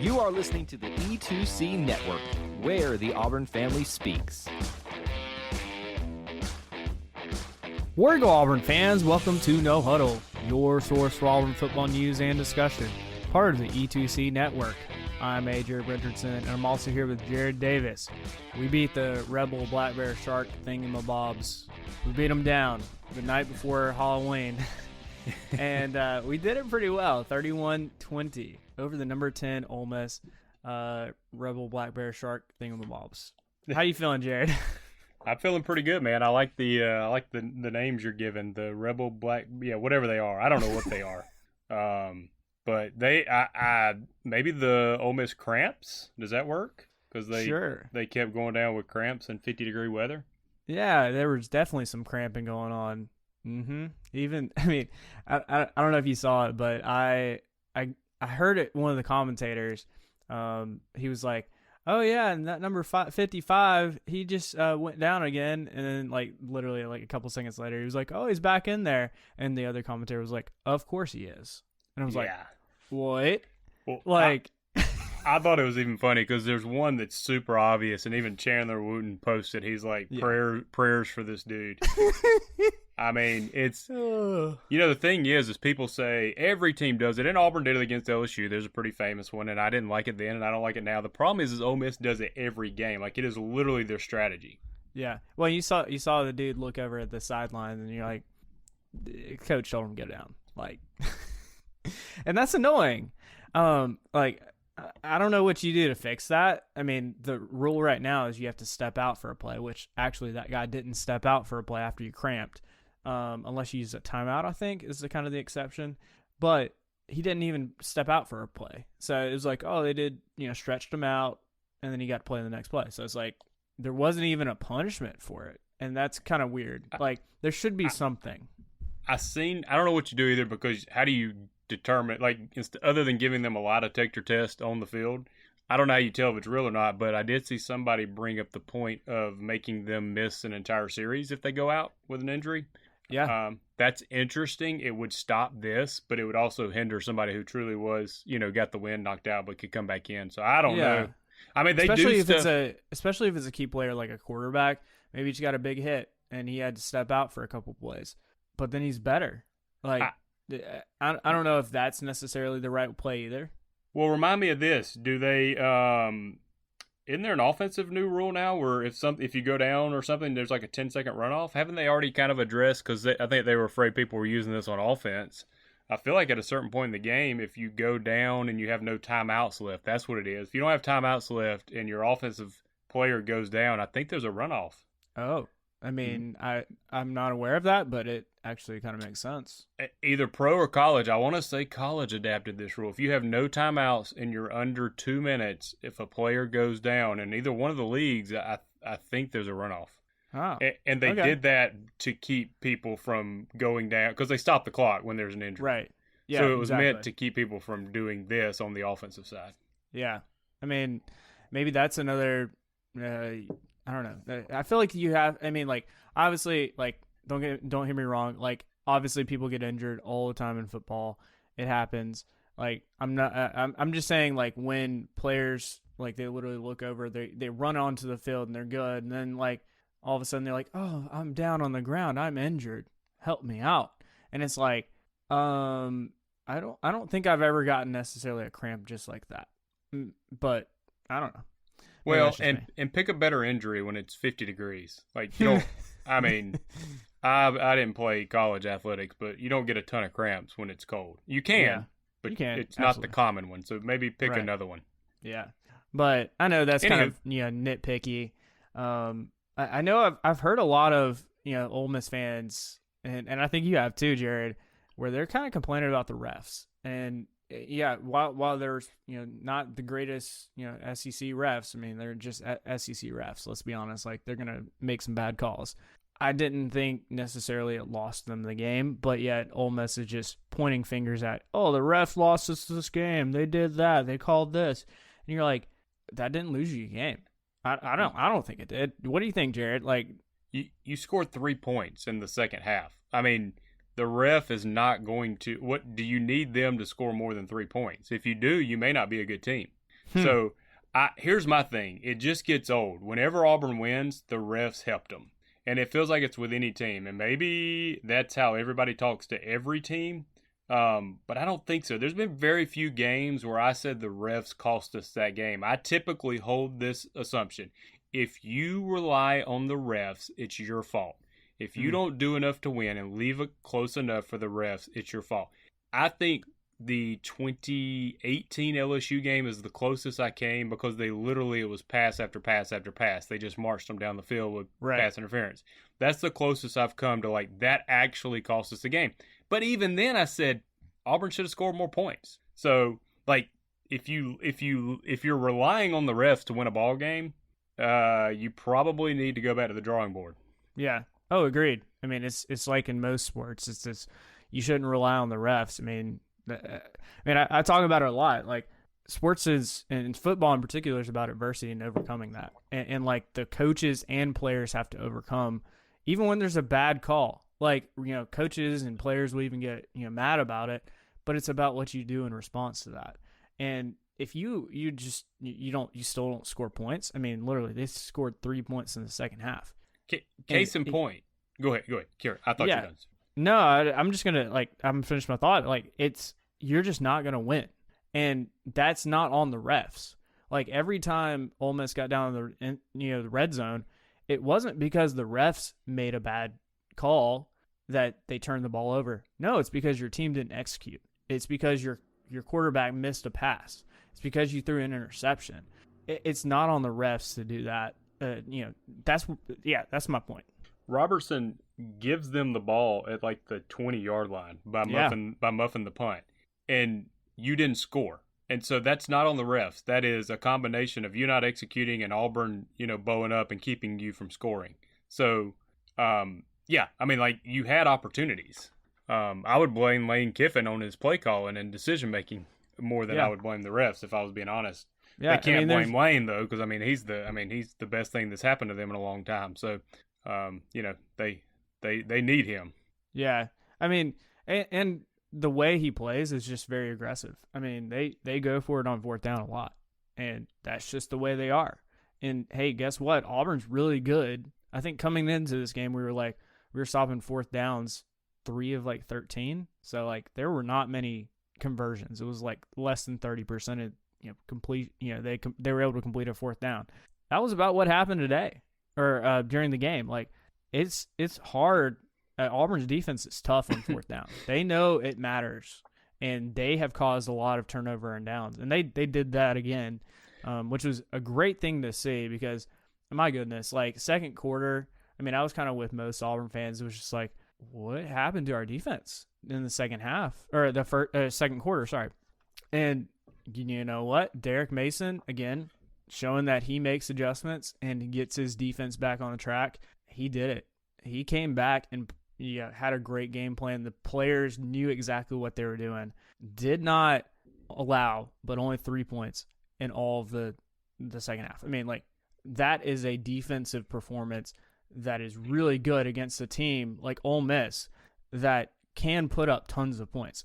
You are listening to the E2C Network, where the Auburn family speaks. War Eagle Auburn fans, welcome to No Huddle, your source for Auburn football news and discussion, part of the E2C Network. I'm Jared Richardson, and I'm also here with Jared Davis. We beat the Rebel Black Bear Shark thingamabobs. We beat them down the night before Halloween, and we did it pretty well, 31-20 over the number 10 Ole Miss Rebel Black Bear Shark thingamabobs. How you feeling, Jared? I'm feeling pretty good, man. I like the names you're giving, the Rebel Black, whatever they are. I don't know what they are. But I maybe the Ole Miss cramps. Does that work? Because they kept going down with cramps in 50-degree weather. Yeah, there was definitely some cramping going on. Even, I mean, I don't know if you saw it, but I heard it. One of the commentators, he was like, "Oh yeah, and that number 55, he just went down again." And then, like, literally, like a couple seconds later, he was like, "Oh, he's back in there." And the other commentator was like, "Of course he is." And I was like, "What?" Well, like, I thought it was even funny because there's one that's super obvious, and even Chandler Wooten posted. He's like, prayers for this dude. I mean, it's, the thing is people say every team does it, and Auburn did it against LSU. There's a pretty famous one, and I didn't like it then, and I don't like it now. The problem is Ole Miss does it every game. Like, it is literally their strategy. Yeah. Well, you saw the dude look over at the sideline, and you're like, Coach told him to go down. Like, and that's annoying. Like, I don't know what you do to fix that. I mean, the rule right now is you have to step out for a play, which actually that guy didn't step out for a play after you cramped. Unless you use a timeout, I think, is the kind of the exception. But he didn't even step out for a play. So it was like, oh, they did, stretched him out, and then he got to play the next play. So it's like there wasn't even a punishment for it. And that's kind of weird. Like, there should be something. I don't know what you do either, because how do you determine, like, other than giving them a lie detector test on the field? I don't know how you tell if it's real or not, but I did see somebody bring up the point of making them miss an entire series if they go out with an injury. Yeah. That's interesting. It would stop this, but it would also hinder somebody who truly was, got the win knocked out, but could come back in. So I don't know. I mean, especially if it's a key player like a quarterback, maybe he's got a big hit and he had to step out for a couple plays, but then he's better. Like, I don't know if that's necessarily the right play either. Well, remind me of this. Do they isn't there an offensive new rule now where if you go down or something, there's like a 10-second runoff? Haven't they already kind of addressed, because I think they were afraid people were using this on offense. I feel like at a certain point in the game, if you go down and you have no timeouts left, that's what it is. If you don't have timeouts left and your offensive player goes down, I think there's a runoff. Oh, I mean, I'm not aware of that, but it actually kind of makes sense. Either pro or college. I want to say college adapted this rule. If you have no timeouts and you're under 2 minutes, if a player goes down in either one of the leagues, I think there's a runoff. Oh, and they did that to keep people from going down, because they stopped the clock when there's an injury. Right. Yeah. So it was meant to keep people from doing this on the offensive side. Yeah. I mean, maybe that's another. I don't know. I feel like you have. I mean, like, obviously, like, don't hear me wrong. Like, obviously, people get injured all the time in football. It happens. Like, I'm just saying, like, when players, like, they literally look over, they run onto the field and they're good, and then, like, all of a sudden they're like, "Oh, I'm down on the ground. I'm injured. Help me out." And it's like, I don't think I've ever gotten necessarily a cramp just like that. But I don't know. Well, and pick a better injury when it's 50 degrees. Like, you don't, I mean, I didn't play college athletics, but you don't get a ton of cramps when it's cold. You can, but it's not the common one. So maybe pick another one. Yeah. But I know that's kind of, nitpicky. I know I've heard a lot of, Ole Miss fans, and I think you have too, Jared, where they're kind of complaining about the refs. And yeah, while there's, not the greatest, SEC refs, I mean, they're just SEC refs, let's be honest. Like, they're going to make some bad calls. I didn't think necessarily it lost them the game, but yet Ole Miss is just pointing fingers at, oh, the ref lost us this game. They did that. They called this. And you're like, that didn't lose you a game. I don't think it did. What do you think, Jared? Like, you scored 3 points in the second half. I mean, the ref is not going to – what do you need them to score more than 3 points? If you do, you may not be a good team. So here's my thing. It just gets old. Whenever Auburn wins, the refs helped them. And it feels like it's with any team. And maybe that's how everybody talks to every team. But I don't think so. There's been very few games where I said the refs cost us that game. I typically hold this assumption. If you rely on the refs, it's your fault. If you don't do enough to win and leave it close enough for the refs, it's your fault. I think the 2018 LSU game is the closest I came because it was pass after pass after pass. They just marched them down the field with pass interference. That's the closest I've come to like that actually cost us the game. But even then I said Auburn should have scored more points. So like if you're relying on the refs to win a ball game, you probably need to go back to the drawing board. Yeah. Oh, agreed. I mean, it's like in most sports. It's this, you shouldn't rely on the refs. I talk about it a lot. Like sports is, and football in particular, is about adversity and overcoming that. And like the coaches and players have to overcome, even when there's a bad call. Like, coaches and players will even get, mad about it, but it's about what you do in response to that. And if you still don't score points. I mean, literally, they scored 3 points in the second half. Case in point. Go ahead. Kira, I thought you were done. No, I'm just going to, I'm finished my thought. Like, you're just not going to win. And that's not on the refs. Like, every time Ole Miss got down in the red zone, it wasn't because the refs made a bad call that they turned the ball over. No, it's because your team didn't execute. It's because your quarterback missed a pass. It's because you threw an interception. It's not on the refs to do that. That's my point. Robertson gives them the ball at like the 20-yard line by muffing the punt, and you didn't score. And so that's not on the refs. That is a combination of you not executing and Auburn, bowing up and keeping you from scoring. So, you had opportunities. I would blame Lane Kiffin on his play calling and decision making more than I would blame the refs, if I was being honest. Yeah, they can't blame Lane though, because he's the best thing that's happened to them in a long time. So, they need him. Yeah, and the way he plays is just very aggressive. They go for it on fourth down a lot, and that's just the way they are. And hey, guess what? Auburn's really good. I think coming into this game, we were stopping fourth downs 3 of 13. So there were not many conversions. It was less than 30% of complete. They were able to complete a fourth down. That was about what happened today or during the game. It's hard. Auburn's defense is tough on fourth down. They know it matters, and they have caused a lot of turnover and downs. And they did that again, which was a great thing to see because, my goodness, second quarter, I was kind of with most Auburn fans. It was just what happened to our defense in the second half or the second quarter? Sorry. And you know what? Derek Mason, again, showing that he makes adjustments and gets his defense back on the track. He did it. He came back and had a great game plan. The players knew exactly what they were doing. Did not allow, but only 3 points in all of the second half. That is a defensive performance that is really good against a team like Ole Miss that can put up tons of points.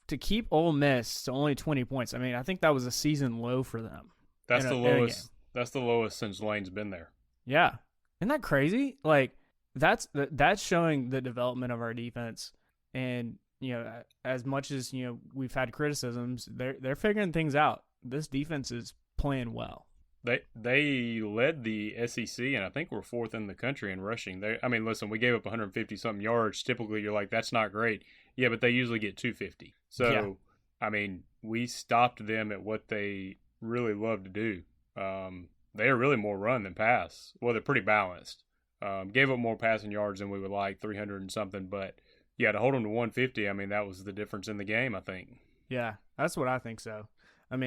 To keep Ole Miss to only 20 points, I think that was a season low for them. That's the lowest. That's the lowest since Lane's been there. Yeah. Isn't that crazy? That's showing the development of our defense. And, as much as, we've had criticisms, they're figuring things out. This defense is playing well. They led the SEC, and I think we're 4th in the country in rushing. Listen, we gave up 150-something yards. Typically, you're like, that's not great. Yeah, but they usually get 250. So, we stopped them at what they really love to do. They are really more run than pass. Well, they're pretty balanced. Gave up more passing yards than we would like, 300 and something. But, yeah, to hold them to 150, that was the difference in the game, I think. Yeah, that's what I think so. I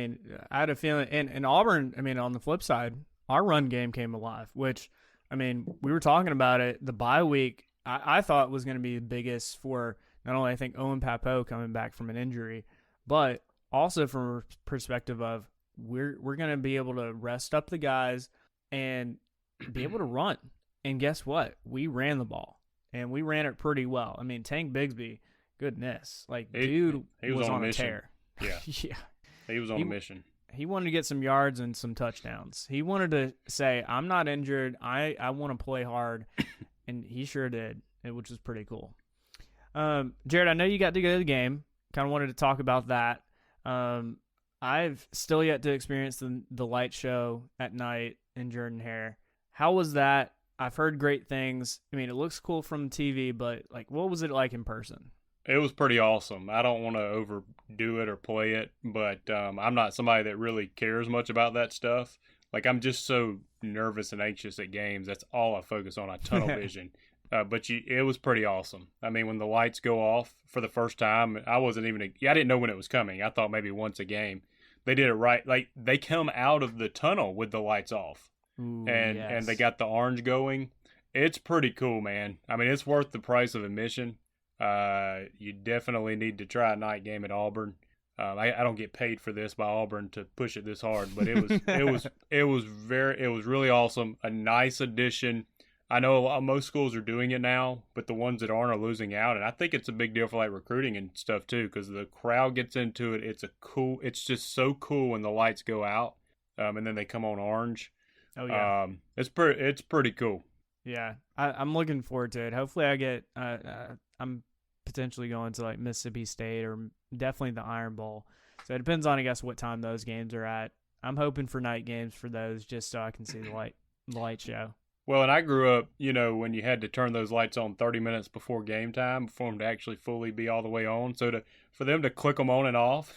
had a feeling, and Auburn, on the flip side, our run game came alive, which, we were talking about it. The bye week, I thought was going to be the biggest for not only, I think, Owen Papo coming back from an injury, but also from a perspective of we're going to be able to rest up the guys and be able to run. And guess what? We ran the ball, and we ran it pretty well. Tank Bigsby, goodness. Dude he was on a tear. Yeah. Yeah. He was on a mission. he wanted to get some yards and some touchdowns. He wanted to say, I'm not injured. I want to play hard. And he sure did, which was pretty cool. Jared, I know you got to go to the game. Kind of wanted to talk about that. I've still yet to experience the light show at night in Jordan-Hare. How was that? I've heard great things. I mean, it looks cool from TV, but like, what was it like in person? It was pretty awesome. I don't want to overdo it or play it, but I'm not somebody that really cares much about that stuff. Like, I'm just so nervous and anxious at games. That's all I focus on. I tunnel vision. But it was pretty awesome. I mean, when the lights go off for the first time, I didn't know when it was coming. I thought maybe once a game. They did it right. Like, they come out of the tunnel with the lights off. Ooh, and they got the orange going. It's pretty cool, man. I mean, it's worth the price of admission. You definitely need to try a night game at Auburn. I don't get paid for this by Auburn to push it this hard, but it was really awesome. A nice addition. I know most schools are doing it now, but the ones that aren't are losing out, and I think it's a big deal for like recruiting and stuff too, because the crowd gets into it. It's just so cool when the lights go out, and then they come on orange. Oh yeah, it's pretty cool. Yeah, I'm looking forward to it. Hopefully, I get. I'm potentially going to like Mississippi State or definitely the Iron Bowl. So it depends on, I guess, what time those games are at. I'm hoping for night games for those, just so I can see the light show. Well, and I grew up, when you had to turn those lights on 30 minutes before game time for them to actually fully be all the way on. So for them to click them on and off,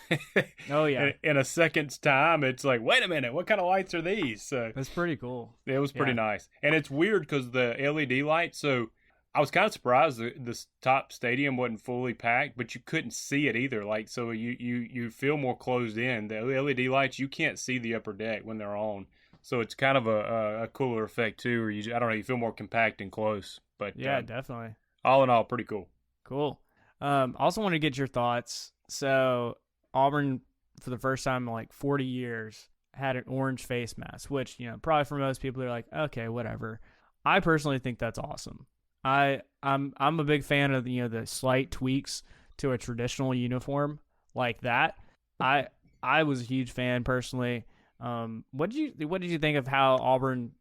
oh yeah, in a second's time, it's like, wait a minute, what kind of lights are these? So that's pretty cool. It was pretty nice, and it's weird because the LED lights. So I was kind of surprised the top stadium wasn't fully packed, but you couldn't see it either. Like, so you feel more closed in. The LED lights, you can't see the upper deck when they're on. So it's kind of a cooler effect too, or I don't know, you feel more compact and close. But yeah, definitely. All in all, pretty cool. Cool. Also want to get your thoughts. So Auburn, for the first time in like 40 years, had an orange face mask, which probably for most people they're like, okay, whatever. I personally think that's awesome. I'm a big fan of the slight tweaks to a traditional uniform like that. I was a huge fan personally. What did you think of how Auburn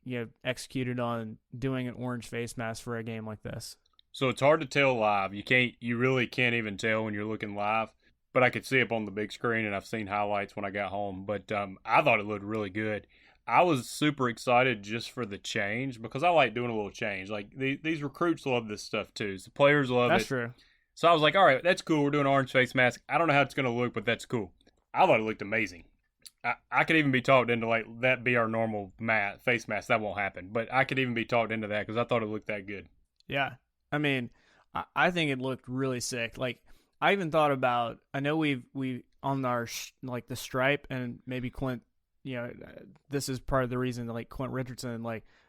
executed on doing an orange face mask for a game like this? So it's hard to tell live. You really can't even tell when you're looking live. But I could see it on the big screen, and I've seen highlights when I got home. But I thought it looked really good. I was super excited just for the change because I like doing a little change. Like these recruits love this stuff too. So players love it. That's true. So I was like, all right, that's cool. We're doing an orange face mask. I don't know how it's going to look, but that's cool. I thought it looked amazing. I could even be talked into like that be our normal face mask. That won't happen, but I could even be talked into that because I thought it looked that good. Yeah, I mean, I think it looked really sick. Like I even thought about. I know we on our like the stripe and maybe Clint. This is part of the reason that like Clint Richardson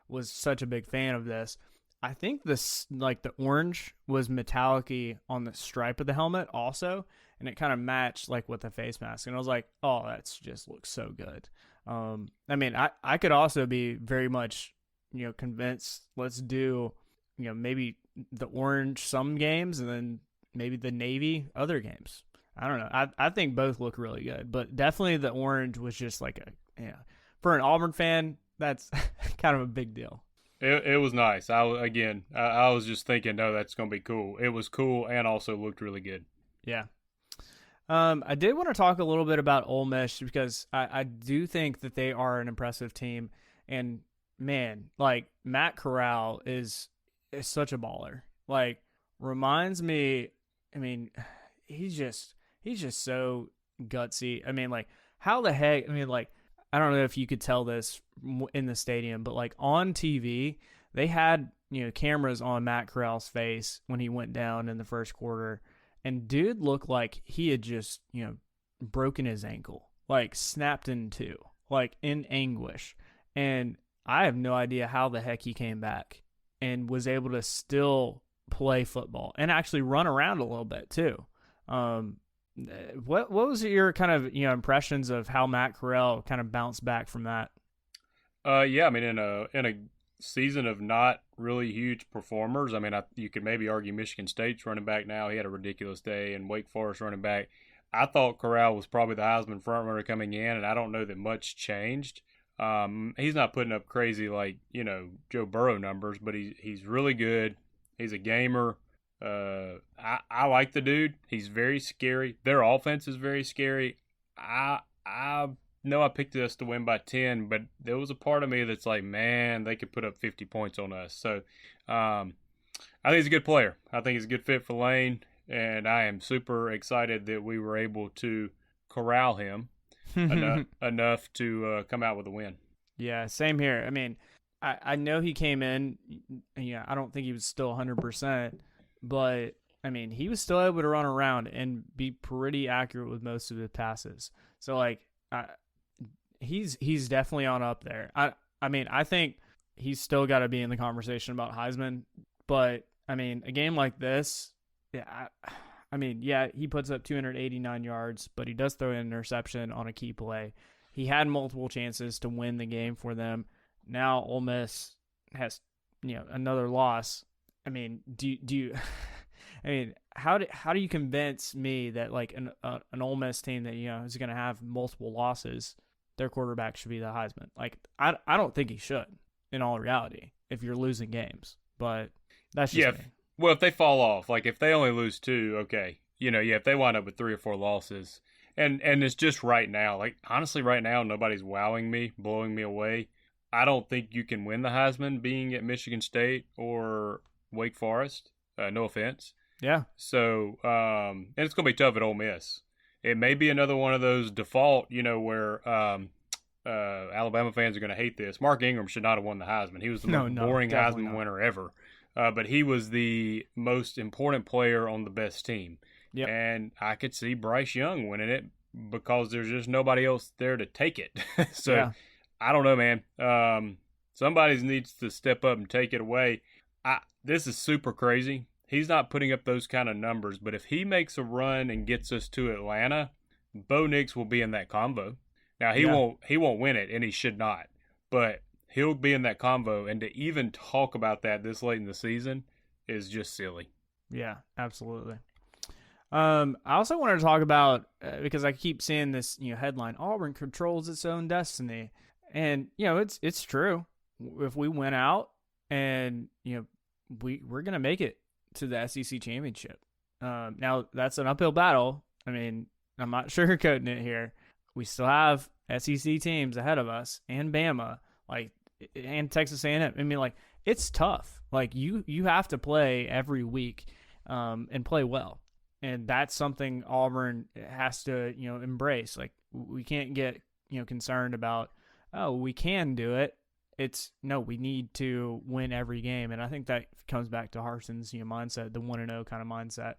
was such a big fan of this. I think this the orange was metallic-y on the stripe of the helmet also. And it kind of matched with the face mask. And I was like, oh, that's just looks so good. I mean, I could also be very much, convinced let's do, maybe the orange some games and then maybe the navy other games. I don't know. I think both look really good. But definitely the orange was just for an Auburn fan, that's kind of a big deal. It was nice. I was just thinking, no, that's going to be cool. It was cool and also looked really good. Yeah. I did want to talk a little bit about Ole Miss because I do think that they are an impressive team. And, man, Matt Corral is such a baller. Reminds me, I mean, he's just so gutsy. I mean, how the heck, I mean, I don't know if you could tell this in the stadium, but, on TV, they had, cameras on Matt Corral's face when he went down in the first quarter. And dude looked like he had just, broken his ankle, snapped in two, in anguish. And I have no idea how the heck he came back and was able to still play football and actually run around a little bit too. What was your kind of, impressions of how Matt Corral kind of bounced back from that? Yeah, I mean, in a season of not really huge performers. I mean, you could maybe argue Michigan State's running back now. He had a ridiculous day, and Wake Forest running back. I thought Corral was probably the Heisman frontrunner coming in, and I don't know that much changed. He's not putting up crazy like Joe Burrow numbers, but he's really good. He's a gamer. I like the dude. He's very scary. Their offense is very scary. I know I picked us to win by 10, but there was a part of me that's like, man, they could put up 50 points on us. So I think he's a good player. I think he's a good fit for Lane, and I am super excited that we were able to corral him enough to come out with a win. Yeah, same here. I mean, I know he came in. Yeah, I don't think he was still 100%, but I mean, he was still able to run around and be pretty accurate with most of his passes. So like, he's definitely on up there. I mean, I think he's still got to be in the conversation about Heisman, but I mean, a game like this, yeah, I mean, yeah, he puts up 289 yards, but he does throw an interception on a key play. He had multiple chances to win the game for them. Now Ole Miss has, another loss. I mean, do you I mean, how do you convince me that like an Ole Miss team that is going to have multiple losses, their quarterback should be the Heisman? Like, I don't think he should, in all reality, if you're losing games. But that's just me. Well, if they fall off, like if they only lose 2, okay, if they wind up with 3 or 4 losses, and it's just right now, like honestly, right now nobody's wowing me, blowing me away. I don't think you can win the Heisman being at Michigan State or Wake Forest. No offense. Yeah. So, and it's going to be tough at Ole Miss. It may be another one of those default, where Alabama fans are going to hate this. Mark Ingram should not have won the Heisman. He was the most boring Heisman winner ever. But he was the most important player on the best team. Yep. And I could see Bryce Young winning it because there's just nobody else there to take it. So, yeah. I don't know, man. Somebody needs to step up and take it away. This is super crazy. He's not putting up those kind of numbers, but if he makes a run and gets us to Atlanta, Bo Nix will be in that combo. Now he won't win it, and he should not, but he'll be in that combo. And to even talk about that this late in the season is just silly. Yeah, absolutely. I also wanted to talk about because I keep seeing this headline: Auburn controls its own destiny, and it's true. If we win out, and we're gonna make it to the SEC championship. Now that's an uphill battle. I mean, I'm not sugarcoating it here. We still have SEC teams ahead of us, and Bama, and Texas A&M. I mean, it's tough. Like you have to play every week, and play well, and that's something Auburn has to embrace. Like we can't get concerned about, oh, we can do it. It's no, we need to win every game, and I think that comes back to Harsin's mindset, the 1-0 kind of mindset,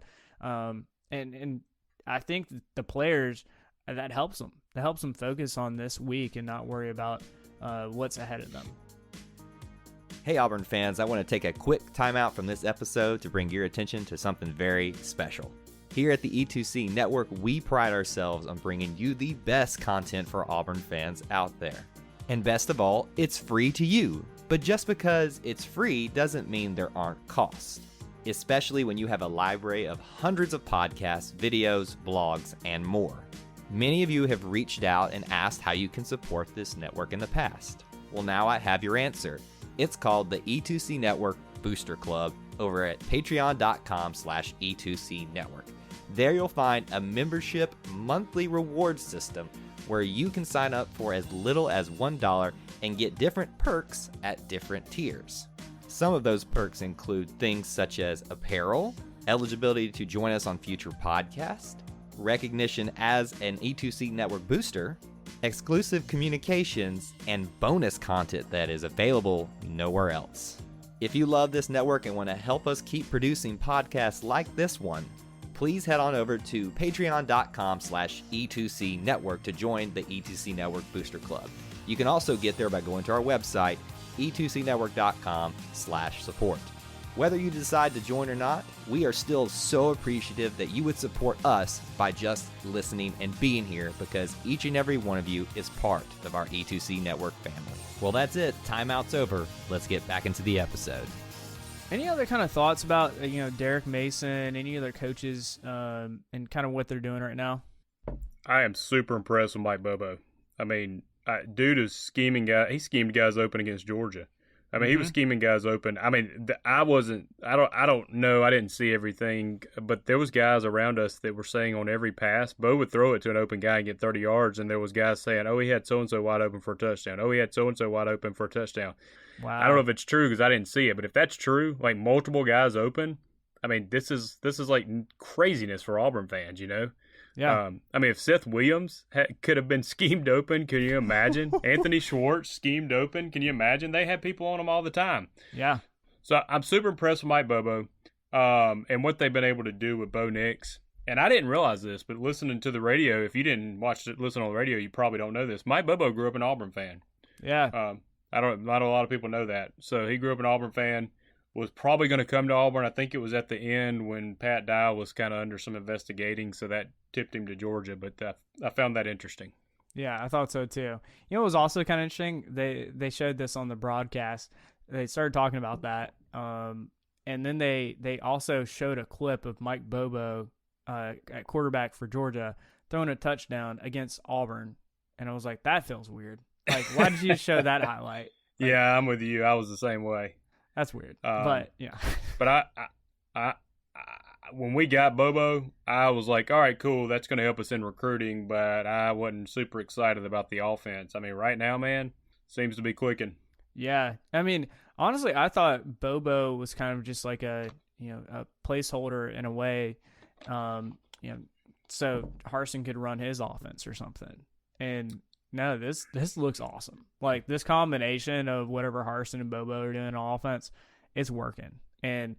and I think the players, that helps them. That helps them focus on this week and not worry about what's ahead of them. Hey Auburn fans, I want to take a quick timeout from this episode to bring your attention to something very special. Here at the E2C Network, we pride ourselves on bringing you the best content for Auburn fans out there. And best of all, it's free to you. But just because it's free doesn't mean there aren't costs, especially when you have a library of hundreds of podcasts, videos, blogs, and more. Many of you have reached out and asked how you can support this network in the past. Well, now I have your answer. It's called the E2C Network Booster Club over at patreon.com/E2C Network. There you'll find a membership monthly reward system where you can sign up for as little as $1 and get different perks at different tiers. Some of those perks include things such as apparel, eligibility to join us on future podcasts, recognition as an E2C Network booster, exclusive communications, and bonus content that is available nowhere else. If you love this network and want to help us keep producing podcasts like this one, please head on over to patreon.com/E2C Network to join the E2C Network Booster Club. You can also get there by going to our website, e2cnetwork.com/support. Whether you decide to join or not, we are still so appreciative that you would support us by just listening and being here, because each and every one of you is part of our E2C Network family. Well, that's it. Timeout's over. Let's get back into the episode. Any other kind of thoughts about Derek Mason, any other coaches, and kind of what they're doing right now? I am super impressed with Mike Bobo. I mean, dude is scheming guy. He schemed guys open against Georgia. I mean, he was scheming guys open. I mean, I don't know. I didn't see everything, but there was guys around us that were saying on every pass, Bo would throw it to an open guy and get 30 yards, and there was guys saying, oh, he had so-and-so wide open for a touchdown. Oh, he had so-and-so wide open for a touchdown. Wow. I don't know if it's true because I didn't see it, but if that's true, like multiple guys open, I mean, this is like craziness for Auburn fans, you know? Yeah. I mean, if Seth Williams could have been schemed open, can you imagine? Anthony Schwartz schemed open, can you imagine? They have people on them all the time. Yeah. So I'm super impressed with Mike Bobo and what they've been able to do with Bo Nix. And I didn't realize this, but listening to the radio, if you didn't listen on the radio, you probably don't know this. Mike Bobo grew up an Auburn fan. Yeah. Not a lot of people know that. So he grew up an Auburn fan. Was probably going to come to Auburn. I think it was at the end when Pat Dye was kind of under some investigating, so that tipped him to Georgia. But I found that interesting. Yeah, I thought so too. You know, it was also kind of interesting. They showed this on the broadcast. They started talking about that, and then they also showed a clip of Mike Bobo at quarterback for Georgia throwing a touchdown against Auburn, and I was like, that feels weird. Like, why did you show that highlight? Like, yeah, I'm with you. I was the same way. That's weird, but yeah. But I when we got Bobo, I was like, all right, cool, that's going to help us in recruiting, but I wasn't super excited about the offense. I mean, right now, man, seems to be clicking. Yeah, I mean, honestly, I thought Bobo was kind of just like a placeholder in a way, so Harsin could run his offense or something, and. No, this looks awesome. Like, this combination of whatever Harsin and Bobo are doing on offense, it's working. And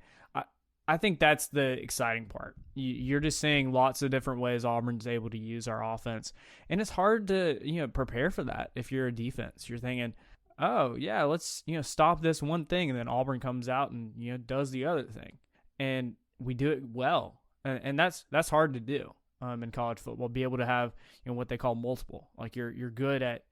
I think that's the exciting part. You're just seeing lots of different ways Auburn's able to use our offense. And it's hard to, prepare for that if you're a defense. You're thinking, oh, yeah, let's, stop this one thing. And then Auburn comes out and, does the other thing. And we do it well. And that's hard to do. In college football, be able to have what they call multiple. Like you're good at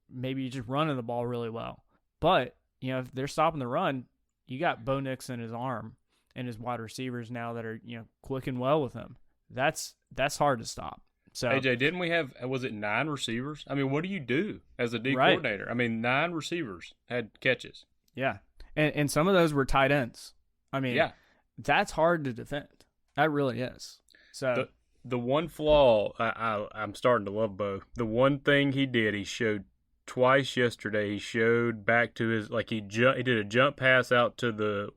maybe you just running the ball really well, but if they're stopping the run, you got Bo Nix in his arm and his wide receivers now that are clicking well with him. That's hard to stop. So AJ, didn't we have 9 receivers? I mean, what do you do as a D coordinator? I mean, 9 receivers had catches. Yeah, and some of those were tight ends. I mean, yeah, that's hard to defend. That really is. So. The one flaw, I'm starting to love Bo. The one thing he did, he showed twice yesterday. He showed back to his he did a jump pass out to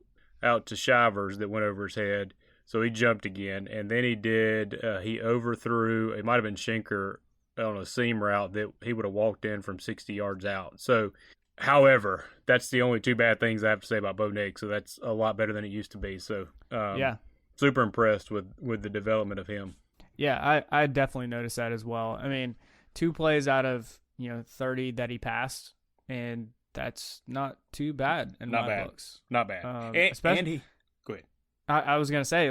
Shivers that went over his head. So he jumped again, and then he overthrew. It might have been Schenker on a seam route that he would have walked in from 60 yards out. So, however, that's the only 2 bad things I have to say about Bo Nix. So that's a lot better than it used to be. So yeah, super impressed with the development of him. Yeah, I definitely noticed that as well. I mean, 2 plays out of 30 that he passed, and that's not too bad in my books. Not bad. Go ahead. I was gonna say,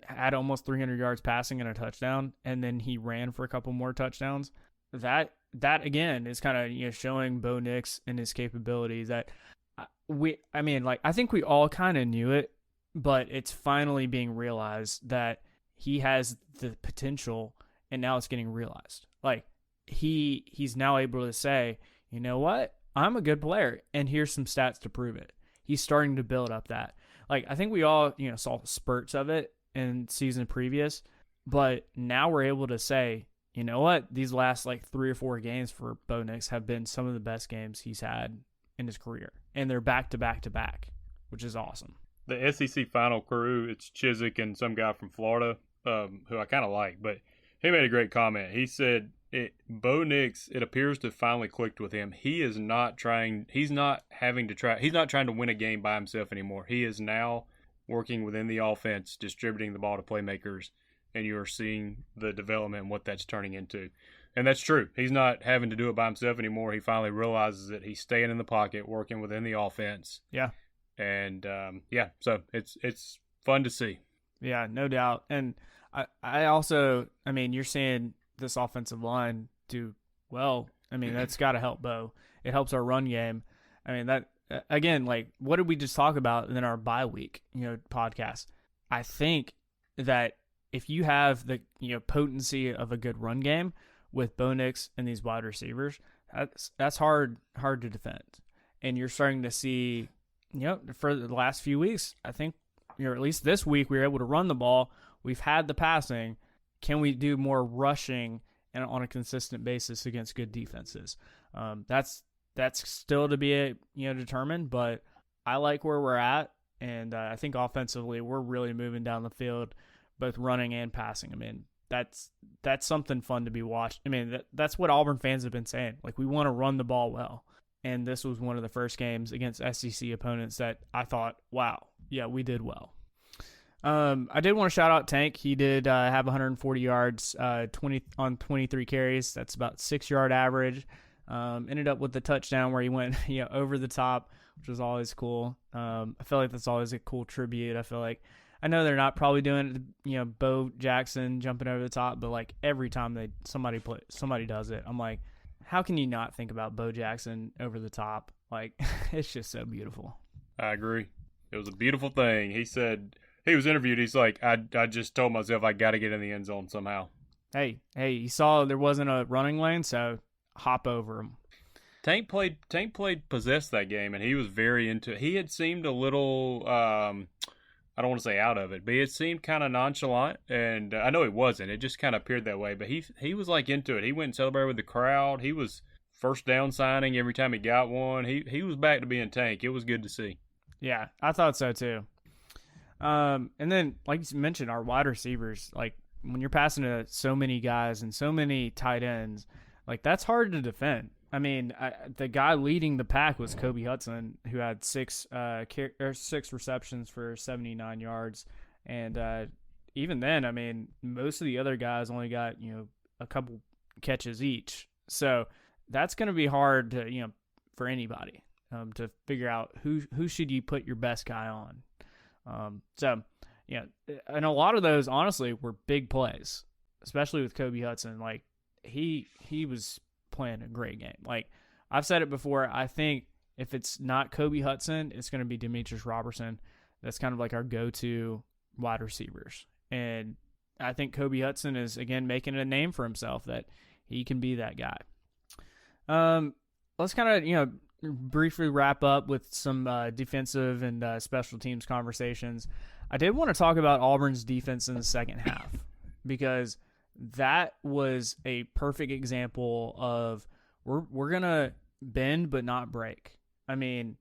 had almost 300 yards passing and a touchdown, and then he ran for a couple more touchdowns. That again is kind of showing Bo Nix and his capabilities. That I think we all kind of knew it, but it's finally being realized that. He has the potential, and now it's getting realized. Like, he's now able to say, you know what? I'm a good player, and here's some stats to prove it. He's starting to build up that. Like, I think we all, saw spurts of it in season previous, but now we're able to say, you know what? These last, 3 or 4 games for Bo Nix have been some of the best games he's had in his career, and they're back to back to back, which is awesome. The SEC final crew, it's Chiswick and some guy from Florida. Who I kind of like, but he made a great comment. He said, Bo Nix, it appears to have finally clicked with him. He's not trying to win a game by himself anymore. He is now working within the offense, distributing the ball to playmakers, and you are seeing the development and what that's turning into. And that's true. He's not having to do it by himself anymore. He finally realizes that he's staying in the pocket, working within the offense. Yeah. And, so it's fun to see. Yeah, no doubt. And I also, you're seeing this offensive line do well. That's got to help Bo. It helps our run game. That, again, what did we just talk about in our bye week, podcast? I think that if you have the potency of a good run game with Bo Nix and these wide receivers, that's hard to defend. And you're starting to see, for the last few weeks, I think, at least this week, we were able to run the ball. We've had the passing. Can we do more rushing and on a consistent basis against good defenses? That's still to be determined, but I like where we're at, and I think offensively we're really moving down the field, both running and passing. I mean, that's something fun to be watched. I mean, that's what Auburn fans have been saying. Like, we want to run the ball well, and this was one of the first games against SEC opponents that I thought, wow, yeah, we did well. I did want to shout out Tank. He did have 140 yards, 20 on 23 carries. That's about 6-yard average. Ended up with the touchdown where he went over the top, which was always cool. I feel like that's always a cool tribute. I know they're not probably doing it, Bo Jackson jumping over the top, but like every time somebody does it, I'm like, how can you not think about Bo Jackson over the top? Like, it's just so beautiful. I agree. It was a beautiful thing. He said, he was interviewed. He's like, I just told myself I got to get in the end zone somehow. Hey, you saw there wasn't a running lane, so hop over him. Tank played possessed that game, and he was very into it. He had seemed a little, I don't want to say out of it, but it seemed kind of nonchalant, and I know it wasn't. It just kind of appeared that way, but he was like into it. He went and celebrated with the crowd. He was first down signing every time he got one. He was back to being Tank. It was good to see. Yeah, I thought so too. And then, like you mentioned, our wide receivers, like when you're passing to so many guys and so many tight ends, like that's hard to defend. I mean, the guy leading the pack was Kobe Hudson, who had 6 receptions for 79 yards. And even then, I mean, most of the other guys only got, a couple catches each. So that's going to be hard to, for anybody to figure out who should you put your best guy on. And a lot of those, honestly, were big plays, especially with Kobe Hudson. Like, he was playing a great game. Like, I've said it before, I think if it's not Kobe Hudson, it's going to be Demetrius Robertson. That's kind of like our go-to wide receivers. And I think Kobe Hudson is, again, making a name for himself that he can be that guy. Let's kind of, briefly wrap up with some defensive and special teams conversations. I did want to talk about Auburn's defense in the second half because that was a perfect example of we're going to bend but not break. I mean,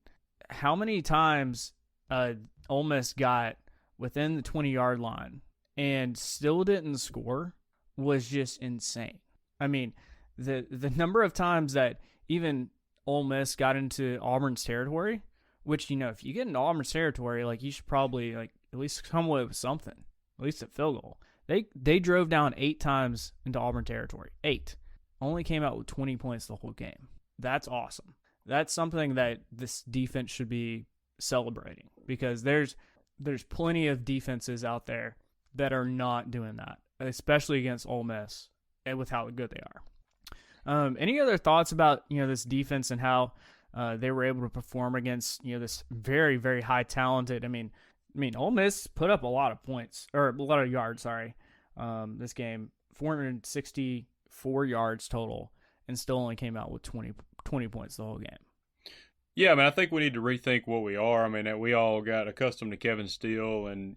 how many times Ole Miss got within the 20-yard line and still didn't score was just insane. I mean, the number of times that even Ole Miss got into Auburn's territory, which, if you get into Auburn's territory, like, you should probably, like, at least come away with something, at least a field goal. They drove down 8 times into Auburn territory. 8. Only came out with 20 points the whole game. That's awesome. That's something that this defense should be celebrating because there's plenty of defenses out there that are not doing that, especially against Ole Miss and with how good they are. Any other thoughts about, this defense and how they were able to perform against, this very, very high talented, I mean, Ole Miss put up a lot of points, or a lot of yards, this game, 464 yards total, and still only came out with 20 points the whole game. Yeah, I mean, I think we need to rethink what we are. I mean, we all got accustomed to Kevin Steele, and,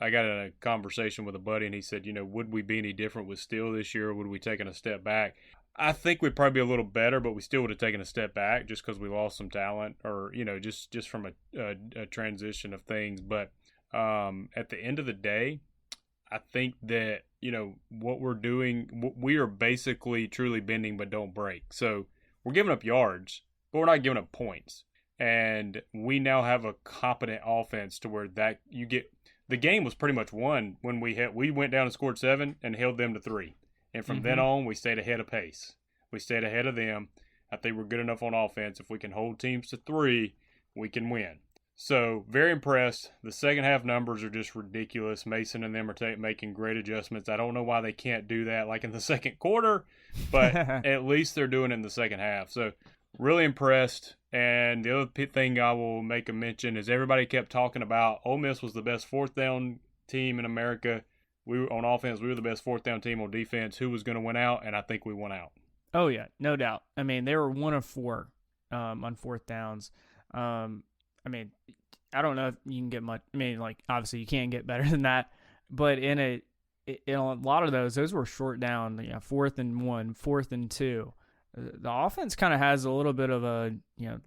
I got in a conversation with a buddy, and he said, would we be any different with Steele this year, or would we taken a step back? I think we'd probably be a little better, but we still would have taken a step back just because we lost some talent or, just from a transition of things. But at the end of the day, I think that, what we're doing, we are basically truly bending but don't break. So we're giving up yards, but we're not giving up points. And we now have a competent offense to where that you get – the game was pretty much won when we went down and scored 7 and held them to 3. And from then on, we stayed ahead of pace. We stayed ahead of them. I think we're good enough on offense. If we can hold teams to 3, we can win. So, very impressed. The second half numbers are just ridiculous. Mason and them are making great adjustments. I don't know why they can't do that like in the second quarter, but at least they're doing it in the second half. So, really impressed. And the other thing I will make a mention is everybody kept talking about Ole Miss was the best fourth down team in America. We were on offense. We were the best fourth down team on defense. Who was going to win out? And I think we won out. Oh yeah, no doubt. I mean, they were 1 of 4 on fourth downs. I mean, I don't know if you can get much. I mean, like obviously you can't get better than that. But in a lot of those were short down. 4th and 1, 4th and 2. The offense kind of has a little bit of a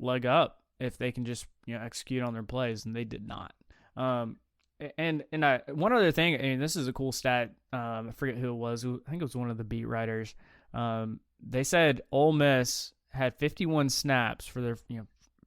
leg up if they can just execute on their plays, and they did not. And one other thing, I mean, this is a cool stat. I forget who it was. I think it was one of the beat writers. They said Ole Miss had 51 snaps for their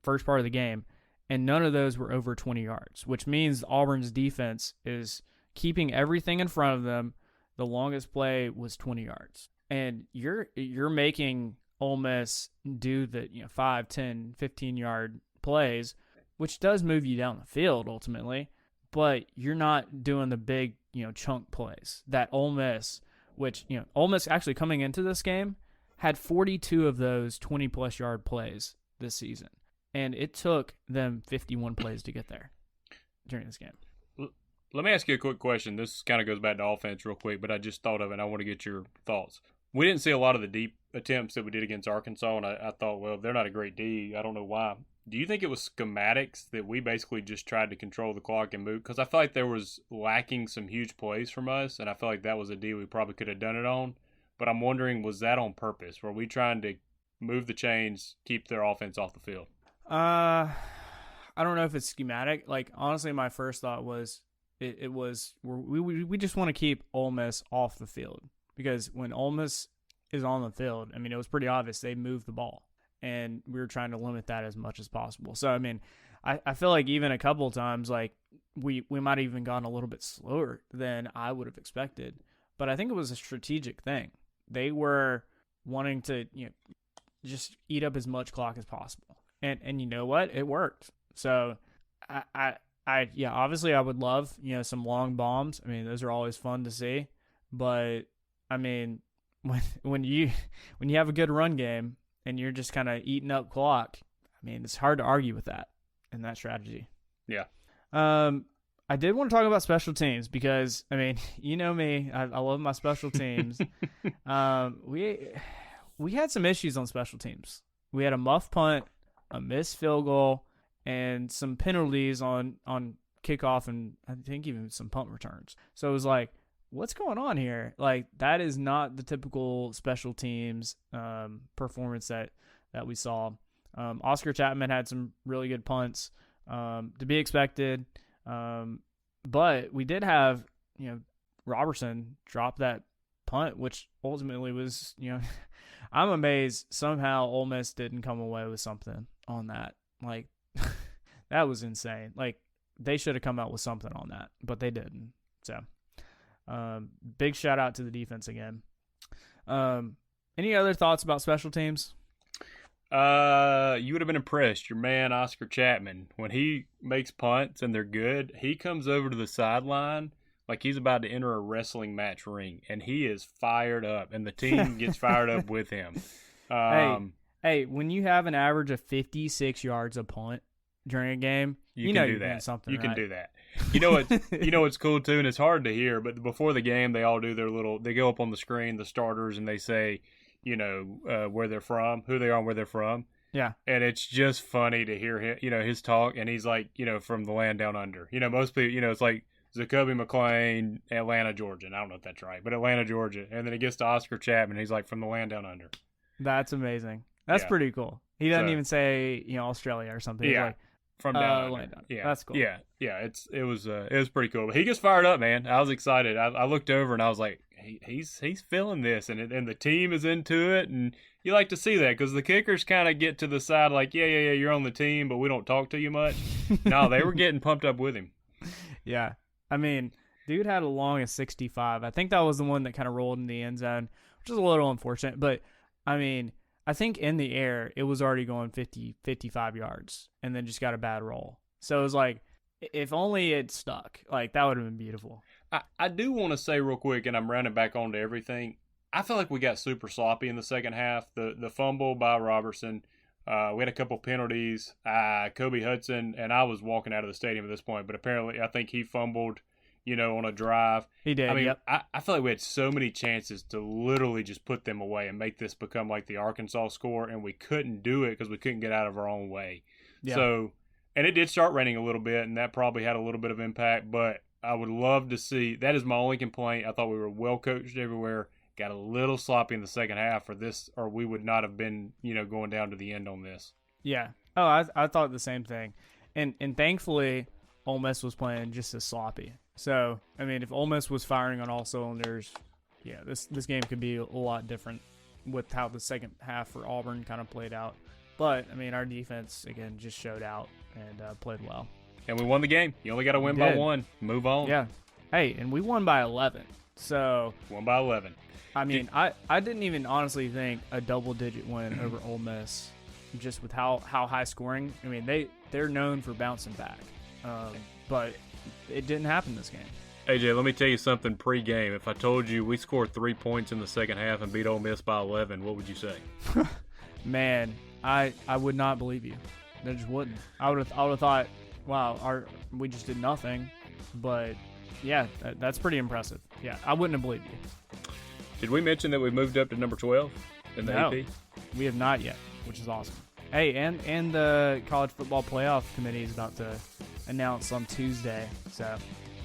first part of the game, and none of those were over 20 yards, which means Auburn's defense is keeping everything in front of them. The longest play was 20 yards, and you're making Ole Miss do the 5, 10, 15-yard plays, which does move you down the field ultimately, but you're not doing the big chunk plays that Ole Miss, which Ole Miss actually coming into this game had 42 of those 20-plus yard plays this season, and it took them 51 plays to get there during this game. Let me ask you a quick question. This kind of goes back to offense real quick, but I just thought of it, and I want to get your thoughts. We didn't see a lot of the deep attempts that we did against Arkansas, and I thought, well, they're not a great D. I don't know why. Do you think it was schematics that we basically just tried to control the clock and move? Because I feel like there was lacking some huge plays from us, and I feel like that was a D we probably could have done it on. But I'm wondering, was that on purpose? Were we trying to move the chains, keep their offense off the field? I don't know if it's schematic. Like, honestly, my first thought was we just want to keep Ole Miss off the field, because when Ole Miss is on the field, I mean, it was pretty obvious they moved the ball, and we were trying to limit that as much as possible. So, I mean, I feel like even a couple of times, like, we might have even gone a little bit slower than I would have expected, but I think it was a strategic thing. They were wanting to just eat up as much clock as possible, and you know what? It worked. So, obviously I would love, some long bombs. I mean, those are always fun to see, but I mean, when you have a good run game and you're just kind of eating up clock, I mean, it's hard to argue with that and that strategy. Yeah. I did want to talk about special teams because, I mean, you know me, I love my special teams. We had some issues on special teams. We had a muff punt, a missed field goal, and some penalties on kickoff, and I think even some punt returns. So it was like, what's going on here? Like, that is not the typical special teams performance that we saw. Oscar Chapman had some really good punts to be expected. But we did have, Robertson drop that punt, which ultimately was, I'm amazed somehow Ole Miss didn't come away with something on that. Like, that was insane. Like, they should have come out with something on that, but they didn't. So, big shout out to the defense again. Any other thoughts about special teams? You would have been impressed. Your man, Oscar Chapman, when he makes punts and they're good, he comes over to the sideline like he's about to enter a wrestling match ring, and he is fired up, and the team gets fired up with him. Hey, when you have an average of 56 yards a punt during a game, you can do that. You can do that. You know what's cool too, and it's hard to hear, but before the game, they all do they go up on the screen, the starters, and they say, where they're from, who they are, and where they're from. Yeah. And it's just funny to hear him, his talk, and he's like, from the land down under. Most people, it's like Jacoby McClain, Atlanta, Georgia. And I don't know if that's right, but Atlanta, Georgia. And then it gets to Oscar Chapman, he's like, from the land down under. That's amazing. That's pretty cool. He doesn't even say, Australia or something. Yeah. He's like, from down under. Yeah. That's cool. Yeah. Yeah. It was pretty cool. But he gets fired up, man. I was excited. I looked over and I was like, he's feeling this, and the team is into it, and you like to see that because the kickers kind of get to the side like, yeah, you're on the team, but we don't talk to you much. No, they were getting pumped up with him. Yeah. I mean, dude had a long as 65. I think that was the one that kind of rolled in the end zone, which is a little unfortunate. But, I mean, I think in the air, it was already going 50, 55 yards and then just got a bad roll. So it was like, if only it stuck. Like, that would have been beautiful. I do want to say real quick, and I'm rounding back onto everything, I feel like we got super sloppy in the second half. The fumble by Robertson, we had a couple penalties. Kobe Hudson, and I was walking out of the stadium at this point, but apparently I think he fumbled on a drive. He did. I mean, yep. I feel like we had so many chances to literally just put them away and make this become like the Arkansas score, and we couldn't do it because we couldn't get out of our own way. Yeah. So, and it did start raining a little bit, and that probably had a little bit of impact, but I would love to see – that is my only complaint. I thought we were well coached everywhere, got a little sloppy in the second half or we would not have been, going down to the end on this. Yeah. Oh, I thought the same thing. And thankfully, Ole Miss was playing just as sloppy. So, I mean, if Ole Miss was firing on all cylinders, yeah, this game could be a lot different with how the second half for Auburn kind of played out. But, I mean, our defense, again, just showed out and played well. And we won the game. You only got to win by 1. Move on. Yeah. Hey, and we won by 11. So. Won by 11. I mean, I didn't even honestly think a double-digit win over Ole Miss, just with how high scoring. I mean, they're known for bouncing back. But it didn't happen this game. AJ, let me tell you something pre-game. If I told you we scored 3 points in the second half and beat Ole Miss by 11, what would you say? Man, I would not believe you. I just wouldn't. I would have thought, wow, we just did nothing. But yeah, that's pretty impressive. Yeah, I wouldn't have believed you. Did we mention that we moved up to number 12 in the AP? We have not yet, which is awesome. Hey, and the College Football Playoff Committee is about to announce on Tuesday. So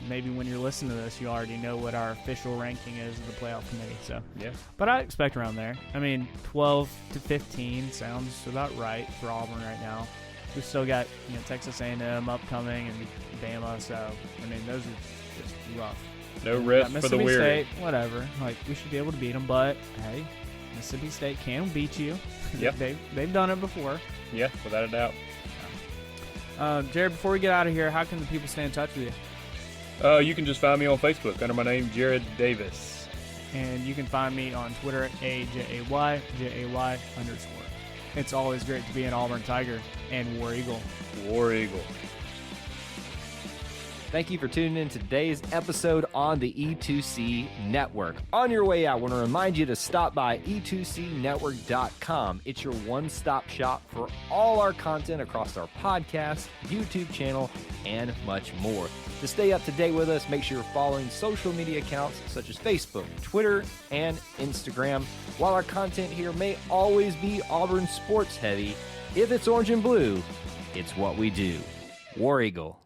maybe when you're listening to this, you already know what our official ranking is of the playoff committee. So yeah, but I expect around there. I mean, 12 to 15 sounds about right for Auburn right now. We've still got Texas A&M upcoming and Bama. So I mean, those are just rough. No rest for the weary. State, whatever. Like, we should be able to beat them, but hey, Mississippi State can beat you. Yep. They've done it before. Yeah, without a doubt. Jared, before we get out of here, how can the people stay in touch with you? You can just find me on Facebook under my name, Jared Davis. And you can find me on Twitter at AJAY_. It's always great to be an Auburn Tiger and War Eagle. War Eagle. Thank you for tuning in to today's episode on the E2C Network. On your way out, I want to remind you to stop by e2cnetwork.com. It's your one-stop shop for all our content across our podcast, YouTube channel, and much more. To stay up to date with us, make sure you're following social media accounts such as Facebook, Twitter, and Instagram. While our content here may always be Auburn sports heavy, if it's orange and blue, it's what we do. War Eagle.